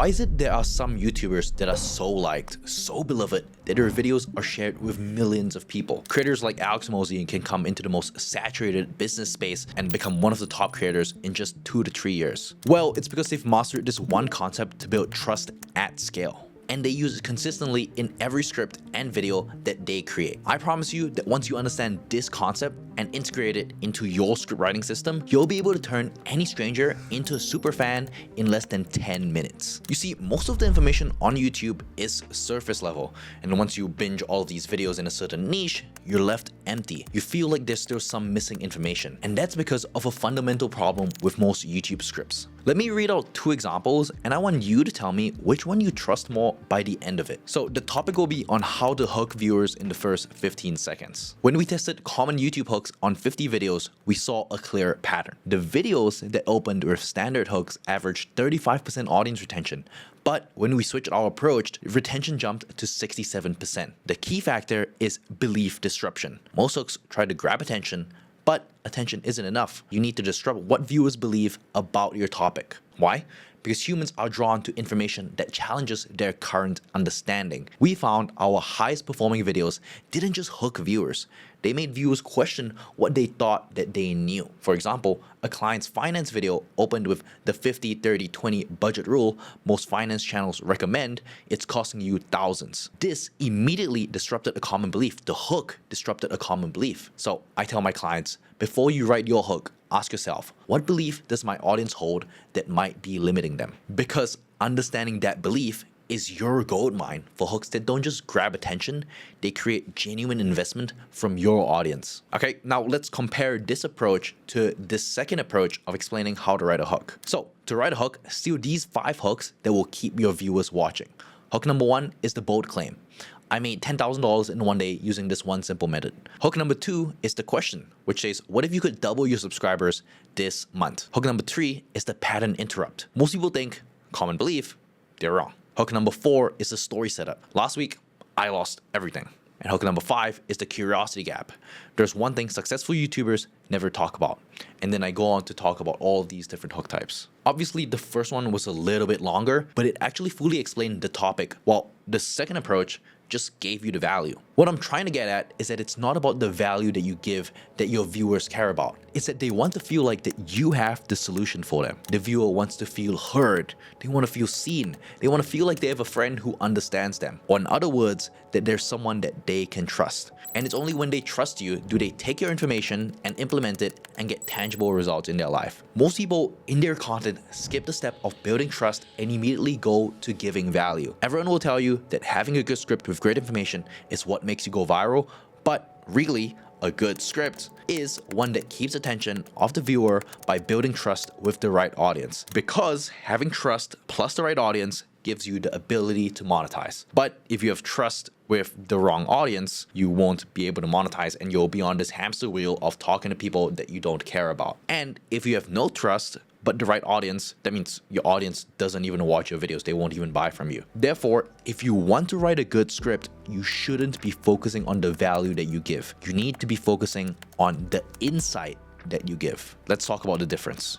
Why is it there are some YouTubers that are so liked, so beloved, that their videos are shared with millions of people? Creators like Alex Mosey can come into the most saturated business space and become one of the top creators in just 2 to 3 years. Well, it's because they've mastered this one concept to build trust at scale. And they use it consistently in every script and video that they create. I promise you that once you understand this concept and integrate it into your script writing system, you'll be able to turn any stranger into a super fan in less than 10 minutes. You see, most of the information on YouTube is surface level, and once you binge all of these videos in a certain niche, you're left empty. You feel like there's still some missing information, and that's because of a fundamental problem with most YouTube scripts. Let me read out 2 examples, and I want you to tell me which one you trust more by the end of it. So the topic will be on how to hook viewers in the first 15 seconds. When we tested common YouTube hooks on 50 videos, we saw a clear pattern. The videos that opened with standard hooks averaged 35% audience retention, but when we switched our approach, retention jumped to 67%. The key factor is belief disruption. Most hooks try to grab attention, but attention isn't enough. You need to disrupt what viewers believe about your topic. Why? Because humans are drawn to information that challenges their current understanding. We found our highest performing videos didn't just hook viewers, they made viewers question what they thought that they knew. For example, a client's finance video opened with the 50-30-20 budget rule most finance channels recommend. It's costing you thousands. This immediately disrupted a common belief. The hook disrupted a common belief. So I tell my clients, before you write your hook, ask yourself, what belief does my audience hold that might be limiting them? Because understanding that belief is your gold mine for hooks that don't just grab attention, they create genuine investment from your audience. Okay, now let's compare this approach to this second approach of explaining how to write a hook. So to write a hook, steal these 5 hooks that will keep your viewers watching. Hook number 1 is the bold claim. I made $10,000 in one day using this one simple method. Hook number 2 is the question, which says, what if you could double your subscribers this month? Hook number 3 is the pattern interrupt. Most people think common belief, they're wrong. Hook number 4 is the story setup. Last week, I lost everything. And hook number 5 is the curiosity gap. There's one thing successful YouTubers never talk about. And then I go on to talk about all of these different hook types. Obviously, the first one was a little bit longer, but it actually fully explained the topic, while the second approach just gave you the value. What I'm trying to get at is that it's not about the value that you give that your viewers care about. It's that they want to feel like that you have the solution for them. The viewer wants to feel heard. They want to feel seen. They want to feel like they have a friend who understands them. Or in other words, that there's someone that they can trust. And it's only when they trust you do they take your information and implement it and get tangible results in their life. Most people in their content skip the step of building trust and immediately go to giving value. Everyone will tell you that having a good script with great information is what makes you go viral, but really, a good script is one that keeps attention of the viewer by building trust with the right audience. Because having trust plus the right audience gives you the ability to monetize. But if you have trust with the wrong audience, you won't be able to monetize and you'll be on this hamster wheel of talking to people that you don't care about. And if you have no trust, but the right audience, that means your audience doesn't even watch your videos. They won't even buy from you. Therefore, if you want to write a good script, you shouldn't be focusing on the value that you give. You need to be focusing on the insight that you give. Let's talk about the difference.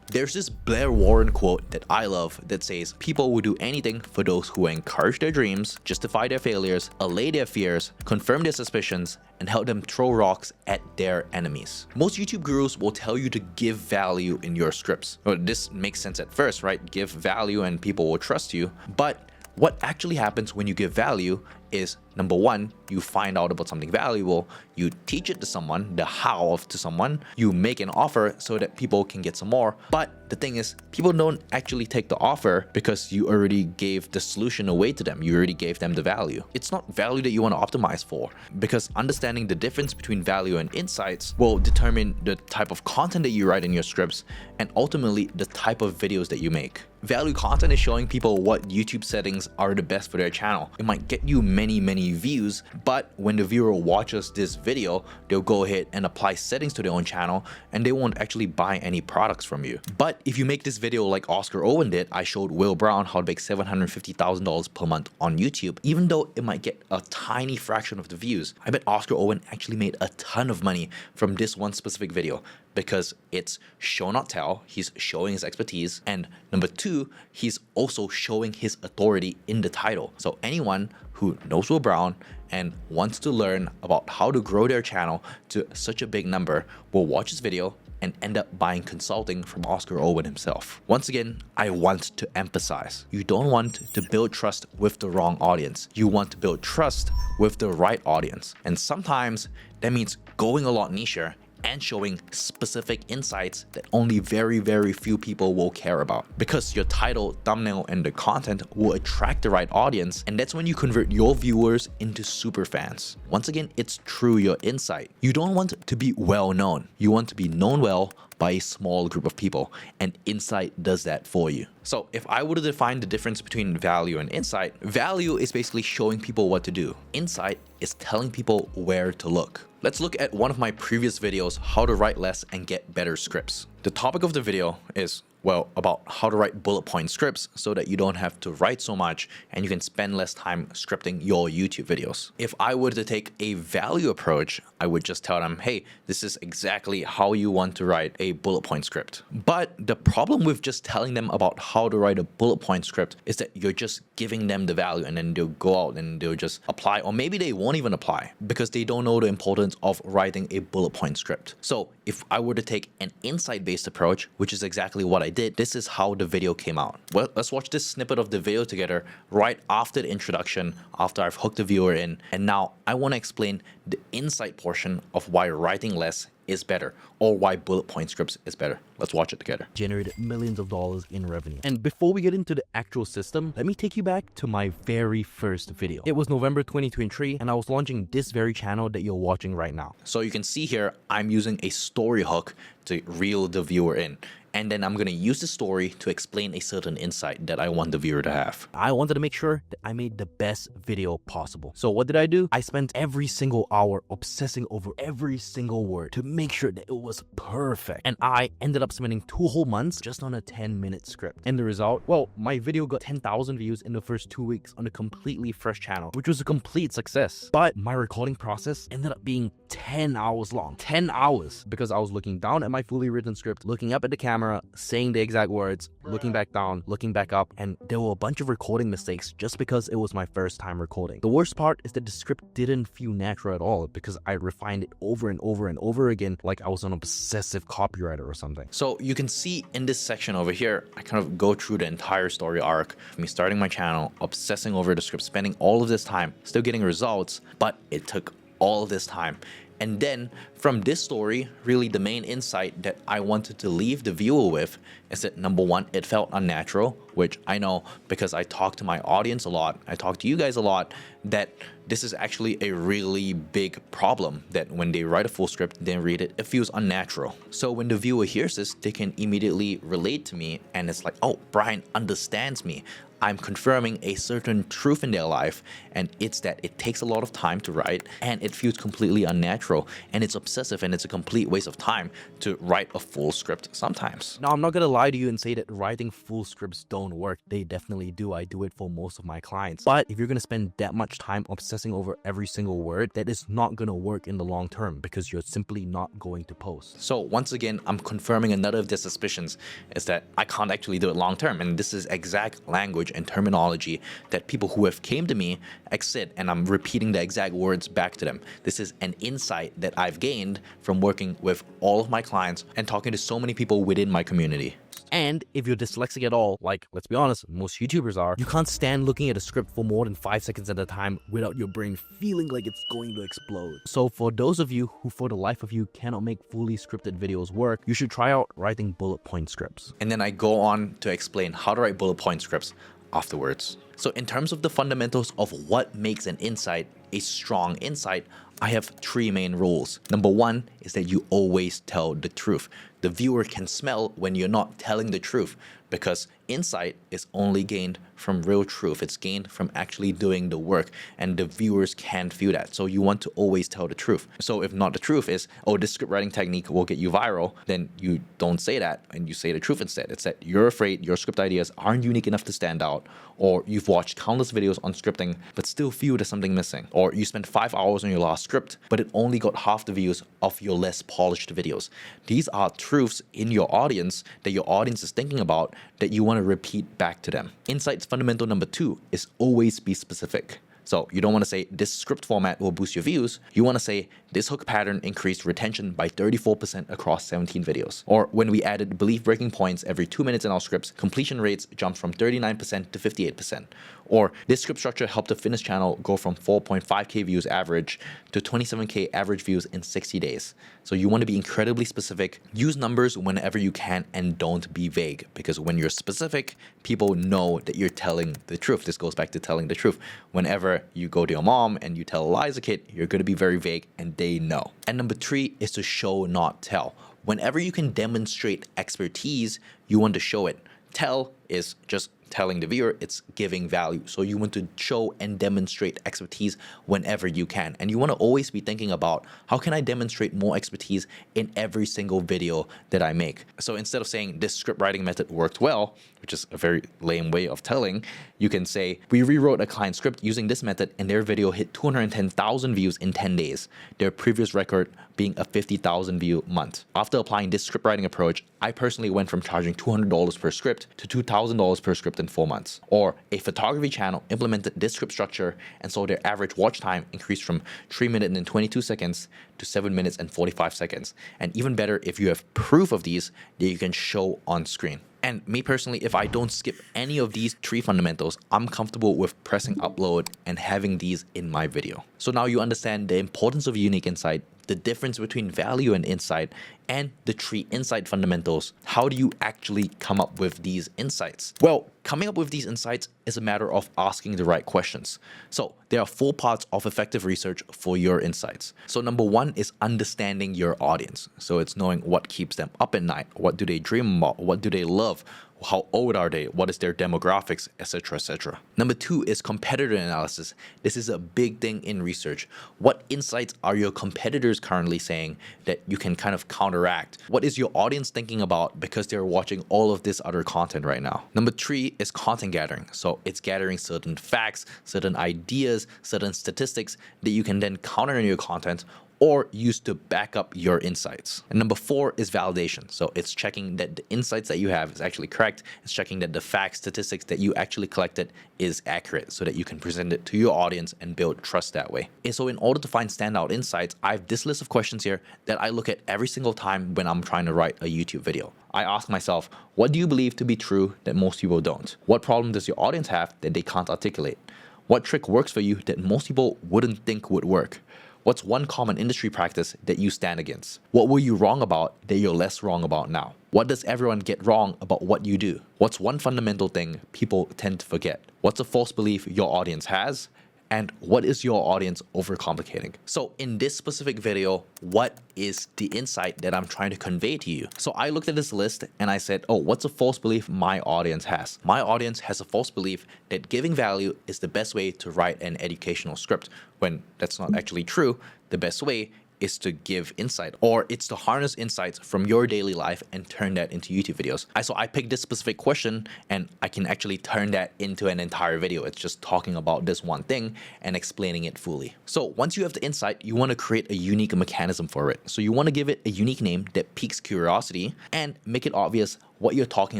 There's this Blair Warren quote that I love that says, people will do anything for those who encourage their dreams, justify their failures, allay their fears, confirm their suspicions, and help them throw rocks at their enemies. Most YouTube gurus will tell you to give value in your scripts. Well, this makes sense at first, right? Give value and people will trust you. But what actually happens when you give value is, number 1, you find out about something valuable, you teach it to someone, the how of to someone, you make an offer so that people can get some more. But the thing is, people don't actually take the offer because you already gave the solution away to them. You already gave them the value. It's not value that you want to optimize for, because understanding the difference between value and insights will determine the type of content that you write in your scripts and ultimately the type of videos that you make. Value content is showing people what YouTube settings are the best for their channel. It might get you many views, but when the viewer watches this video, they'll go ahead and apply settings to their own channel and they won't actually buy any products from you. But if you make this video like Oscar Owen did, I showed Will Brown how to make $750,000 per month on YouTube. Even though it might get a tiny fraction of the views, I bet Oscar Owen actually made a ton of money from this one specific video, because it's show not tell, he's showing his expertise, and number two, he's also showing his authority in the title. So anyone who knows Will Brown and wants to learn about how to grow their channel to such a big number will watch this video and end up buying consulting from Oscar Owen himself. Once again, I want to emphasize, you don't want to build trust with the wrong audience. You want to build trust with the right audience. And sometimes that means going a lot nicher and showing specific insights that only very few people will care about. Because your title, thumbnail, and the content will attract the right audience, and that's when you convert your viewers into super fans. Once again, it's through your insight. You don't want to be well known. You want to be known well by a small group of people, and insight does that for you. So if I were to define the difference between value and insight, value is basically showing people what to do. Insight is telling people where to look. Let's look at one of my previous videos, how to write less and get better scripts. The topic of the video is, well, about how to write bullet point scripts so that you don't have to write so much and you can spend less time scripting your YouTube videos. If I were to take a value approach, I would just tell them, hey, this is exactly how you want to write a bullet point script. But the problem with just telling them about how to write a bullet point script is that you're just giving them the value and then they'll go out and they'll just apply, or maybe they won't even apply because they don't know the importance of writing a bullet point script. So if I were to take an insight-based approach, which is exactly what I did, this is how the video came out. Well, let's watch this snippet of the video together right after the introduction, after I've hooked the viewer in. And now I want to explain the insight portion of why writing less is better, or why bullet point scripts is better. Let's watch it together. Generated millions of dollars in revenue. And before we get into the actual system, let me take you back to my very first video. It was November 2023, and I was launching this very channel that you're watching right now. So you can see here, I'm using a story hook to reel the viewer in. And then I'm going to use the story to explain a certain insight that I want the viewer to have. I wanted to make sure that I made the best video possible. So what did I do? I spent every single hour obsessing over every single word to make sure that it was perfect. And I ended up spending 2 whole months just on a 10-minute script. And the result? Well, my video got 10,000 views in the first 2 weeks on a completely fresh channel, which was a complete success. But my recording process ended up being 10 hours long. 10 hours, because I was looking down at my fully written script, looking up at the camera, saying the exact words, looking back down, looking back up, and there were a bunch of recording mistakes just because it was my first time recording. The worst part is that the script didn't feel natural at all because I refined it over and over and over again like I was an obsessive copywriter or something. So you can see in this section over here, I kind of go through the entire story arc, me starting my channel, obsessing over the script, spending all of this time, still getting results, but it took all of this time. And then from this story, really the main insight that I wanted to leave the viewer with is that number one, it felt unnatural, which I know because I talk to my audience a lot, I talk to you guys a lot, that this is actually a really big problem, that when they write a full script, they read it, it feels unnatural. So when the viewer hears this, they can immediately relate to me and it's like, oh, Brian understands me. I'm confirming a certain truth in their life, and it's that it takes a lot of time to write and it feels completely unnatural and it's obsessive and it's a complete waste of time to write a full script sometimes. Now, I'm not gonna lie to you and say that writing full scripts don't work. They definitely do. I do it for most of my clients. But if you're gonna spend that much time obsessing over every single word, that is not gonna work in the long term because you're simply not going to post. So once again, I'm confirming another of their suspicions is that I can't actually do it long term, and this is exact language and terminology that people who have came to me exit, and I'm repeating the exact words back to them. This is an insight that I've gained from working with all of my clients and talking to so many people within my community. And if you're dyslexic at all, like, let's be honest, most YouTubers are, you can't stand looking at a script for more than 5 seconds at a time without your brain feeling like it's going to explode. So for those of you who for the life of you cannot make fully scripted videos work, you should try out writing bullet point scripts. And then I go on to explain how to write bullet point scripts afterwards. So in terms of the fundamentals of what makes an insight a strong insight, I have 3 main rules. Number 1 is that you always tell the truth. The viewer can smell when you're not telling the truth, because insight is only gained from real truth. It's gained from actually doing the work, and the viewers can feel that. So you want to always tell the truth. So if not the truth is, oh, this script writing technique will get you viral, then you don't say that and you say the truth instead. It's that you're afraid your script ideas aren't unique enough to stand out, or you've watched countless videos on scripting but still feel there's something missing, or you spent 5 hours on your last script but it only got half the views of your less polished videos. These are truths in your audience that your audience is thinking about that you want to repeat back to them. Insight's fundamental number 2 is always be specific. So you don't want to say this script format will boost your views. You want to say this hook pattern increased retention by 34% across 17 videos. Or when we added belief breaking points every 2 minutes in our scripts, completion rates jumped from 39% to 58%. Or this script structure helped the fitness channel go from 4.5k views average to 27k average views in 60 days. So you want to be incredibly specific. Use numbers whenever you can and don't be vague, because when you're specific, people know that you're telling the truth. This goes back to telling the truth. Whenever you go to your mom and you tell a lie as a kid, you're going to be very vague and they know. And number 3 is to show, not tell. Whenever you can demonstrate expertise, you want to show it. Tell is just telling the viewer, it's giving value. So you want to show and demonstrate expertise whenever you can. And you want to always be thinking about, how can I demonstrate more expertise in every single video that I make? So instead of saying this script writing method worked well, which is a very lame way of telling, you can say, we rewrote a client script using this method and their video hit 210,000 views in 10 days, their previous record being a 50,000 view month. After applying this script writing approach, I personally went from charging $200 per script to $2,000 per script in 4 months. Or a photography channel implemented this script structure and so their average watch time increased from 3 minutes and 22 seconds to 7 minutes and 45 seconds. And even better, if you have proof of these that you can show on screen. And me personally, if I don't skip any of these 3 fundamentals, I'm comfortable with pressing upload and having these in my video. So now you understand the importance of unique insight, the difference between value and insight, and the 3 insight fundamentals. How do you actually come up with these insights? Well, coming up with these insights is a matter of asking the right questions. So there are 4 parts of effective research for your insights. So number 1 is understanding your audience. So it's knowing what keeps them up at night. What do they dream about? What do they love? How old are they? What is their demographics, etc., etc. Number 2 is competitor analysis. This is a big thing in research. What insights are your competitors currently saying that you can kind of counteract? What is your audience thinking about because they're watching all of this other content right now? Number 3 is content gathering. So it's gathering certain facts, certain ideas, certain statistics that you can then counter in your content or use to back up your insights. And number 4 is validation. So it's checking that the insights that you have is actually correct. It's checking that the facts, statistics that you actually collected is accurate so that you can present it to your audience and build trust that way. And so in order to find standout insights, I have this list of questions here that I look at every single time when I'm trying to write a YouTube video. I ask myself, what do you believe to be true that most people don't? What problem does your audience have that they can't articulate? What trick works for you that most people wouldn't think would work? What's one common industry practice that you stand against? What were you wrong about that you're less wrong about now? What does everyone get wrong about what you do? What's one fundamental thing people tend to forget? What's a false belief your audience has? And what is your audience overcomplicating? So in this specific video, what is the insight that I'm trying to convey to you? So I looked at this list and I said, oh, what's a false belief my audience has? My audience has a false belief that giving value is the best way to write an educational script, when that's not actually true. The best way is to give insight, or it's to harness insights from your daily life and turn that into YouTube videos. So I picked this specific question and I can actually turn that into an entire video. It's just talking about this one thing and explaining it fully. So once you have the insight, you want to create a unique mechanism for it. So you want to give it a unique name that piques curiosity and make it obvious what you're talking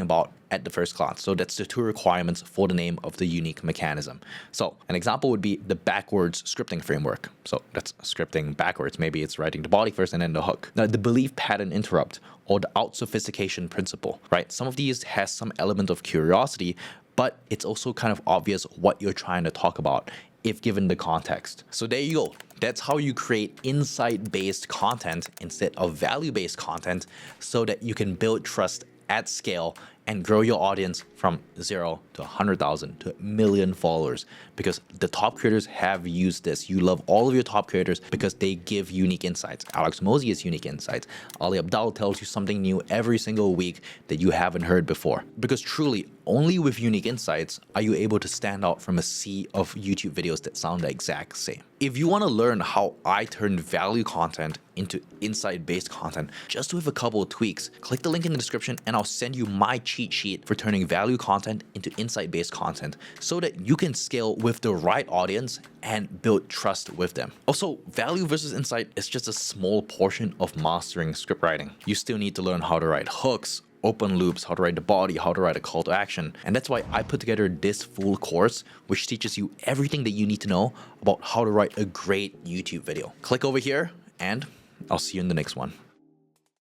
about at the first glance. So that's the 2 requirements for the name of the unique mechanism. So an example would be the backwards scripting framework. So that's scripting backwards. Maybe it's writing the body first and then the hook. Now the belief pattern interrupt, or the out sophistication principle, right? Some of these has some element of curiosity, but it's also kind of obvious what you're trying to talk about if given the context. So there you go. That's how you create insight-based content instead of value-based content so that you can build trust at scale and grow your audience from 0 to 100,000 to a million followers, because the top creators have used this. You love all of your top creators because they give unique insights. Alex Mosey has unique insights. Ali Abdaal tells you something new every single week that you haven't heard before. Because truly, only with unique insights are you able to stand out from a sea of YouTube videos that sound the exact same. If you want to learn how I turn value content into insight-based content just with a couple of tweaks, click the link in the description and I'll send you my cheat sheet for turning value content into insight-based content so that you can scale with the right audience and build trust with them. Also, value versus insight is just a small portion of mastering script writing. You still need to learn how to write hooks, open loops, how to write the body, how to write a call to action. And that's why I put together this full course, which teaches you everything that you need to know about how to write a great YouTube video. Click over here and I'll see you in the next one.